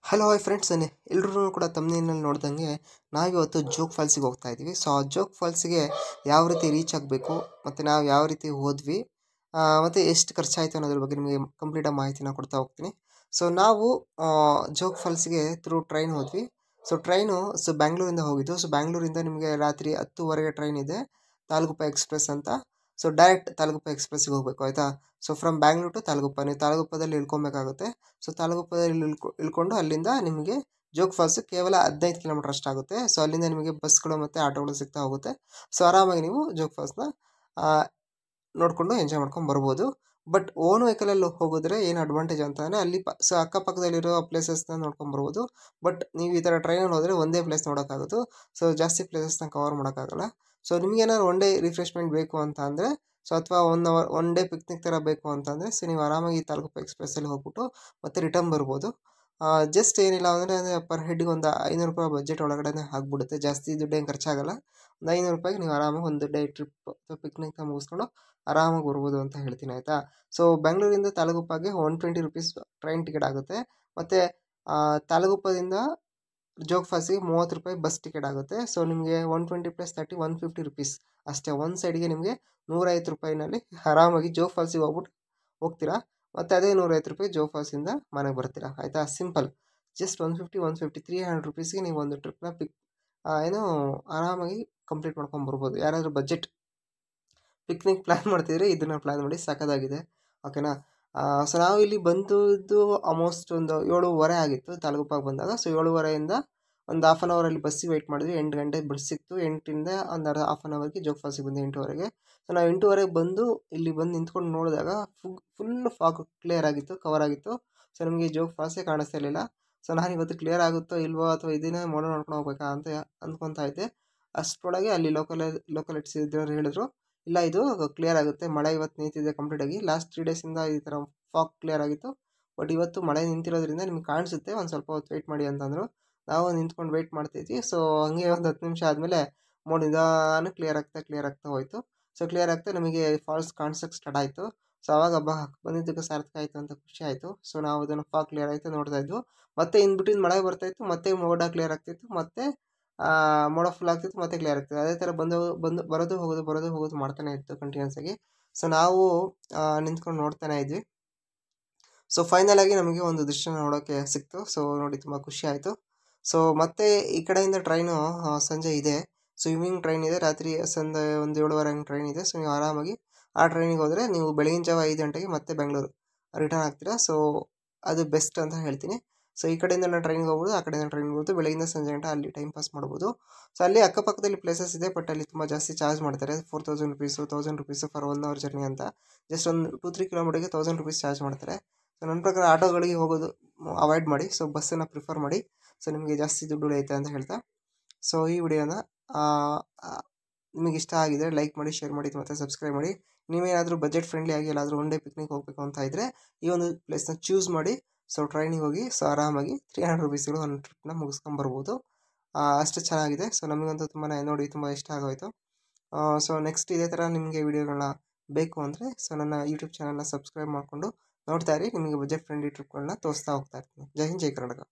Hello hi friends, ಎಲ್ಲರೂ ಕೂಡ ತಮ್ಮನೇನಲ್ಲಿ ನೋಡ್ದಂಗೆ ನಾವಿವತ್ತು ಜೋಗ್ ಫಾಲ್ಸಿಗೆ ಹೋಗ್ತಾ ಇದ್ದೀವಿ. ಸೊ ಆ ಜೋಗ್ ಫಾಲ್ಸಿಗೆ ಯಾವ ರೀತಿ ರೀಚ್ ಆಗಬೇಕು ಮತ್ತು ನಾವು ಯಾವ ರೀತಿ ಹೋದ್ವಿ ಮತ್ತು ಎಷ್ಟು ಖರ್ಚಾಯಿತು ಅನ್ನೋದ್ರ ಬಗ್ಗೆ ನಿಮಗೆ ಕಂಪ್ಲೀಟಾಗಿ ಮಾಹಿತಿನ ಕೊಡ್ತಾ ಹೋಗ್ತೀನಿ. ಸೊ ನಾವು ಜೋಗ್ ಫಾಲ್ಸಿಗೆ ಥ್ರೂ ಟ್ರೈನ್ ಹೋದ್ವಿ. ಸೊ ಟ್ರೈನು ಬ್ಯಾಂಗ್ಳೂರಿಂದ ಹೋಗಿದ್ದು. ಸೊ ಬ್ಯಾಂಗ್ಳೂರಿಂದ ನಿಮಗೆ ರಾತ್ರಿ 10:15 ಟ್ರೈನ್ ಇದೆ, ತಾಳಗುಪ್ಪ ಎಕ್ಸ್‌ಪ್ರೆಸ್ ಅಂತ. ಸೊ ಡೈರೆಕ್ಟ್ ತಾಳಗುಪ್ಪ ಎಕ್ಸ್‌ಪ್ರೆಸ್ಸಿಗೆ ಹೋಗಬೇಕು, ಆಯಿತಾ. So from Bangalore to Talaguppa, ನೀವು ತಾಳಗುಪ್ಪದಲ್ಲಿ ಇಳ್ಕೊಬೇಕಾಗುತ್ತೆ. ಸೊ ತಾಳಗುಪ್ಪದಲ್ಲಿ ಇಳ್ಕೊಂಡು ಅಲ್ಲಿಂದ ನಿಮಗೆ ಜೋಗ್ ಫಾಲ್ಸ್ ಕೇವಲ 15 ಕಿಲೋಮೀಟರ್ ಅಷ್ಟಾಗುತ್ತೆ. ಸೊ ಅಲ್ಲಿಂದ ನಿಮಗೆ ಬಸ್ಗಳು ಮತ್ತು ಆಟೋಗಳು ಸಿಗ್ತಾ ಹೋಗುತ್ತೆ. ಸೊ ಆರಾಮಾಗಿ ನೀವು ಜೋಗ್ ಫಾಲ್ಸ್ನ ನೋಡಿಕೊಂಡು ಎಂಜಾಯ್ ಮಾಡ್ಕೊಂಡು ಬರ್ಬೋದು. ಬಟ್ ಓನ್ ವೆಹಿಕಲಲ್ಲಿ ಹೋಗಿದ್ರೆ ಏನು ಅಡ್ವಾಂಟೇಜ್ ಅಂತಂದರೆ ಅಲ್ಲಿ ಸೊ ಅಕ್ಕಪಕ್ಕದಲ್ಲಿರೋ ಪ್ಲೇಸಸ್ನ ನೋಡ್ಕೊಂಡು ಬರ್ಬೋದು. ಬಟ್ ನೀವು ಈ ಥರ ಟ್ರೈನಲ್ಲಿ ಹೋದರೆ ಒಂದೇ ಪ್ಲೇಸ್ ನೋಡೋಕ್ಕಾಗೋದು. ಸೊ ಜಾಸ್ತಿ ಪ್ಲೇಸಸ್ನ ಕವರ್ ಮಾಡೋಕ್ಕಾಗಲ್ಲ. ಸೊ ನಿಮಗೇನಾದ್ರು ಒನ್ ಡೇ ರಿಫ್ರೆಶ್ಮೆಂಟ್ ಬೇಕು ಅಂತ ಅಂದರೆ, ಸೊ ಅಥವಾ 1 ಅವರ್ 1 ಡೇ ಪಿಕ್ನಿಕ್ ಥರ ಬೇಕು ಅಂತಂದರೆ, ಸೊ ನೀವು ಆರಾಮಾಗಿ ತಾಳಗುಪ್ಪ ಎಕ್ಸ್‌ಪ್ರೆಸ್ಸಲ್ಲಿ ಹೋಗ್ಬಿಟ್ಟು ಮತ್ತೆ ರಿಟರ್ನ್ ಬರ್ಬೋದು. ಜಸ್ಟ್ ಏನಿಲ್ಲ ಅಂದರೆ ಪರ್ ಹೆಡ್ಗೆ ಒಂದು ₹500 ಬಜೆಟ್ ಒಳಗಡೆ ಆಗಿಬಿಡುತ್ತೆ. ಜಾಸ್ತಿ ದುಡ್ಡೇನು ಖರ್ಚಾಗಲ್ಲ. ಒಂದು ₹500 ನೀವು ಆರಾಮಾಗಿ ಒಂದು ಡೇ ಟ್ರಿಪ್ ಅಥವಾ ಪಿಕ್ನಿಕ್ನ ಮುಗಿಸ್ಕೊಂಡು ಆರಾಮಾಗಿ ಬರ್ಬೋದು ಅಂತ ಹೇಳ್ತೀನಿ, ಆಯಿತಾ. ಸೊ ಬೆಂಗಳೂರಿಂದ ತಾಳಗುಪ್ಪಗೆ ₹120 ಟ್ರೈನ್ ಟಿಕೆಟ್ ಆಗುತ್ತೆ. ಮತ್ತು ತಾಳಗುಪ್ಪದಿಂದ ಜೋಗ್ ಫಾಲ್ಸಿಗೆ ₹30 ಬಸ್ ಟಿಕೆಟ್ ಆಗುತ್ತೆ. ಸೊ ನಿಮಗೆ 120 + 30 ₹150 ಅಷ್ಟೇ. ಒಂದು ಸೈಡ್ಗೆ ನಿಮಗೆ ₹150ನಲ್ಲಿ ಆರಾಮಾಗಿ ಜೋಗ್ ಫಾಲ್ಸಿಗೆ ಹೋಗ್ತೀರಾ. ಮತ್ತು ಅದೇ ₹150 ಜೋಗ್ ಫಾಲ್ಸಿಂದ ಮನೆಗೆ ಬರ್ತೀರಾ, ಆಯಿತಾ. ಸಿಂಪಲ್. ಜಸ್ಟ್ 150, 150, ₹300ಗೆ ನೀವು ಒಂದು ಟ್ರಿಪ್ನ ಆರಾಮಾಗಿ ಕಂಪ್ಲೀಟ್ ಮಾಡ್ಕೊಂಡು ಬರ್ಬೋದು. ಯಾರಾದರೂ ಬಜೆಟ್ ಪಿಕ್ನಿಕ್ ಪ್ಲ್ಯಾನ್ ಮಾಡ್ತಿದ್ರೆ ಇದನ್ನು ಪ್ಲ್ಯಾನ್ ಮಾಡಿ, ಸಖತ್ತಾಗಿದೆ, ಓಕೆನಾ. ಸೊ ನಾವು ಇಲ್ಲಿ ಬಂದಿದ್ದು ಆಲ್ಮೋಸ್ಟ್ ಒಂದು 7:30 ಆಗಿತ್ತು ತಾಳಗುಪ್ಪಗೆ ಬಂದಾಗ. ಸೊ 7:30ಇಂದ ಒಂದು ಹಾಫ್ ಆನ್ ಅವರಲ್ಲಿ ಬಸ್ಸಿಗೆ ವೆಯ್ಟ್ ಮಾಡಿದ್ವಿ. 8 ಗಂಟೆಗೆ ಬಸ್ ಸಿಕ್ತು. 8ಇಂದ ಒಂದು ಹಾಫ್ ಆನ್ ಅವರ್ಗೆ ಜೋಗ್ ಫಾಲ್ಸಿಗೆ ಬಂದು 8:30ಗೆ. ಸೊ ನಾವು 8:30ಗೆ ಬಂದು ಇಲ್ಲಿ ಬಂದು ನಿಂತ್ಕೊಂಡು ನೋಡಿದಾಗ ಫುಲ್ ಫಾಗ್ ಕ್ಲಿಯರ್ ಆಗಿತ್ತು, ಕವರ್ ಆಗಿತ್ತು. ಸೊ ನಮಗೆ ಜೋಗ್ ಫಾಲ್ಸೇ ಕಾಣಿಸ್ತಾ ಇರಲಿಲ್ಲ. ಸೊ ನಾನು ಇವತ್ತು ಕ್ಲಿಯರ್ ಆಗುತ್ತೋ ಇಲ್ವೋ ಅಥವಾ ಇದನ್ನೇ ಮೋಡ ನೋಡ್ಕೊಂಡು ಹೋಗ್ಬೇಕಾ ಅಂತ ಅಂದ್ಕೊತಾ ಇದ್ದೆ. ಅಷ್ಟರೊಳಗೆ ಅಲ್ಲಿ ಲೋಕಲಿಟ್ಸ್ ಇದ್ದವ್ರು ಹೇಳಿದ್ರು, ಇಲ್ಲ ಇದು ಕ್ಲಿಯರ್ ಆಗುತ್ತೆ, ಮಳೆ ಇವತ್ತು ನಿಂತಿದೆ ಕಂಪ್ಲೀಟಾಗಿ. ಲಾಸ್ಟ್ 3 ಡೇಸಿಂದ ಈ ಥರ ಫಾಗ್ ಕ್ಲಿಯರ್ ಆಗಿತ್ತು. ಬಟ್ ಇವತ್ತು ಮಳೆ ನಿಂತಿರೋದ್ರಿಂದ ನಿಮ್ಗೆ ಕಾಣಿಸುತ್ತೆ, ಒಂದು ಸ್ವಲ್ಪ ಹೊತ್ತು ವೆಯ್ಟ್ ಮಾಡಿ ಅಂತಂದರು. ನಾವು ನಿಂತ್ಕೊಂಡು ವೆಯ್ಟ್ ಮಾಡ್ತಿದ್ವಿ. ಸೊ ಹಂಗೆ ಒಂದು 10 ನಿಮಿಷ ಆದಮೇಲೆ ಮೋಡ ನಿಧಾನ ಕ್ಲಿಯರ್ ಆಗ್ತಾ ಹೋಯಿತು. ಸೊ ಕ್ಲಿಯರ್ ಆಗ್ತಾ ನಮಗೆ ಫಾಲ್ಸ್ ಕಾಣಿಸೋಕ್ಕೆ ಸ್ಟಾರ್ಟ್ ಆಯಿತು. ಸೊ ಆವಾಗ ಬಂದಿದ್ದಕ್ಕೆ ಸಾರ್ಥಕ ಆಯಿತು ಅಂತ ಖುಷಿ ಆಯಿತು. ಸೊ ನಾವು ಅದನ್ನು ಫಾಗ್ ಕ್ಲಿಯರ್ ಆಯಿತು ನೋಡ್ತಾ ಇದ್ವು. ಮತ್ತೆ ಇನ್ ಬಿಟ್ವೀನ್ ಮಳೆ ಬರ್ತಾಯಿತ್ತು, ಮತ್ತೆ ಮೋಡ ಕ್ಲಿಯರ್ ಆಗ್ತಿತ್ತು, ಮತ್ತೆ ಮೋಡ ಫುಲ್ ಆಗ್ತಿತ್ತು, ಮತ್ತೆ ಕ್ಲಿಯರ್ ಆಗ್ತಿತ್ತು. ಅದೇ ಥರ ಬರೋದು ಹೋಗೋದು ಮಾಡ್ತಾನೆ ಇತ್ತು ಕಂಟಿನ್ಯೂಸ್ ಆಗಿ. ಸೊ ನಾವು ನಿಂತ್ಕೊಂಡು ನೋಡ್ತಾನೆ ಇದ್ವಿ. ಸೊ ಫೈನಲ್ ಆಗಿ ನಮಗೆ ಒಂದು ದೃಶ್ಯ ನೋಡೋಕ್ಕೆ ಸಿಕ್ತು. ಸೊ ನೋಡಿ ತುಂಬ ಖುಷಿ ಆಯಿತು. ಸೊ ಮತ್ತೆ ಈ ಕಡೆಯಿಂದ ಟ್ರೈನು ಸಂಜೆ ಇದೆ. ಸೊ ಈವ್ನಿಂಗ್ ಟ್ರೈನ್ ಇದೆ, ರಾತ್ರಿ ಸಂಜೆ ಒಂದು 7:30 ಹಂಗೆ ಟ್ರೈನ್ ಇದೆ. ಸೊ ನೀವು ಆರಾಮಾಗಿ ಆ ಟ್ರೈನಿಗೆ ಹೋದರೆ ನೀವು ಬೆಳಗಿನ ಜಾವ 5 ಗಂಟೆಗೆ ಮತ್ತೆ ಬೆಂಗಳೂರು ರಿಟರ್ನ್ ಆಗ್ತೀರಾ. ಸೊ ಅದು ಬೆಸ್ಟ್ ಅಂತ ಹೇಳ್ತೀನಿ. ಸೊ ಈ ಕಡೆಯಿಂದ ನಾನು ಟ್ರೈನಿಗೆ ಹೋಗ್ಬೋದು, ಆ ಕಡೆಯಿಂದ ಟ್ರೈನ್ಗೆ ಹೋಗ್ಬೋದು. ಬೆಳಗಿಂದ ಸಂಜೆ ಗಂಟೆ ಅಲ್ಲಿ ಟೈಮ್ ಪಾಸ್ ಮಾಡ್ಬೋದು. ಸೊ ಅಲ್ಲಿ ಅಕ್ಕಪಕ್ಕದಲ್ಲಿ ಪ್ಲೇಸಸ್ ಇದೆ, ಬಟ್ ಅಲ್ಲಿ ತುಂಬ ಜಾಸ್ತಿ ಚಾರ್ಜ್ ಮಾಡ್ತಾರೆ. ₹4000, ₹1000 ಫಾರ್ 1 ಅವರ್ ಜರ್ನಿ ಅಂತ. ಜಸ್ಟ್ ಒಂದು 2-3 ಕಿಲೋಮೀಟರ್ಗೆ ₹1000 ಚಾರ್ಜ್ ಮಾಡ್ತಾರೆ. ಸೊ ನನ್ನ ಪ್ರಕಾರ ಆಟೋಗಳಿಗೆ ಹೋಗೋದು ಅವಾಯ್ಡ್ ಮಾಡಿ. ಸೊ ಬಸ್ಸನ್ನು ಪ್ರಿಫರ್ ಮಾಡಿ. ಸೊ ನಿಮಗೆ ಜಾಸ್ತಿ ದುಡ್ಡು ಉಳಿಯುತ್ತೆ ಅಂತ ಹೇಳ್ತಾ, ಸೊ ಈ ವಿಡಿಯೋನ ನಿಮಗೆ ಇಷ್ಟ ಆಗಿದರೆ ಲೈಕ್ ಮಾಡಿ, ಶೇರ್ ಮಾಡಿ ಮತ್ತು ಸಬ್ಸ್ಕ್ರೈಬ್ ಮಾಡಿ. ನೀವೇನಾದರೂ ಬಜೆಟ್ ಫ್ರೆಂಡ್ಲಿ ಆಗಿ ಎಲ್ಲಾದರೂ ಒನ್ ಡೇ ಪಿಕ್ನಿಕ್ ಹೋಗಬೇಕು ಅಂತ ಇದ್ದರೆ ಈ ಒಂದು ಪ್ಲೇಸ್ನ ಚೂಸ್ ಮಾಡಿ. ಸೊ ಟ್ರೈನಿಗೆ ಹೋಗಿ ಸೊ ಆರಾಮಾಗಿ ₹300 ಒಂದು ಟ್ರಿಪ್ನ ಮುಗಿಸ್ಕೊಂಬರ್ಬೋದು. ಅಷ್ಟು ಚೆನ್ನಾಗಿದೆ. ಸೊ ನಮಗಂತೂ ನೋಡಿ ತುಂಬ ಇಷ್ಟ ಆಗೋಯಿತು. ಸೊ ನೆಕ್ಸ್ಟ್ ಇದೇ ಥರ ನಿಮಗೆ ವಿಡಿಯೋಗಳನ್ನ ಬೇಕು ಅಂದರೆ ಸೊ ನನ್ನ ಯೂಟ್ಯೂಬ್ ಚಾನಲ್ನ ಸಬ್ಸ್ಕ್ರೈಬ್ ಮಾಡಿಕೊಂಡು ನೋಡ್ತಾ ಇರಿ. ನಿಮಗೆ ಬಜೆಟ್ ಫ್ರೆಂಡ್ಲಿ ಟ್ರಿಪ್ಗಳನ್ನ ತೋರಿಸ್ತಾ ಹೋಗ್ತಾ ಇರ್ತೀನಿ. ಜೈ ಹಿಂದ್, ಜೈ ಕರ್ನಾಟಕ.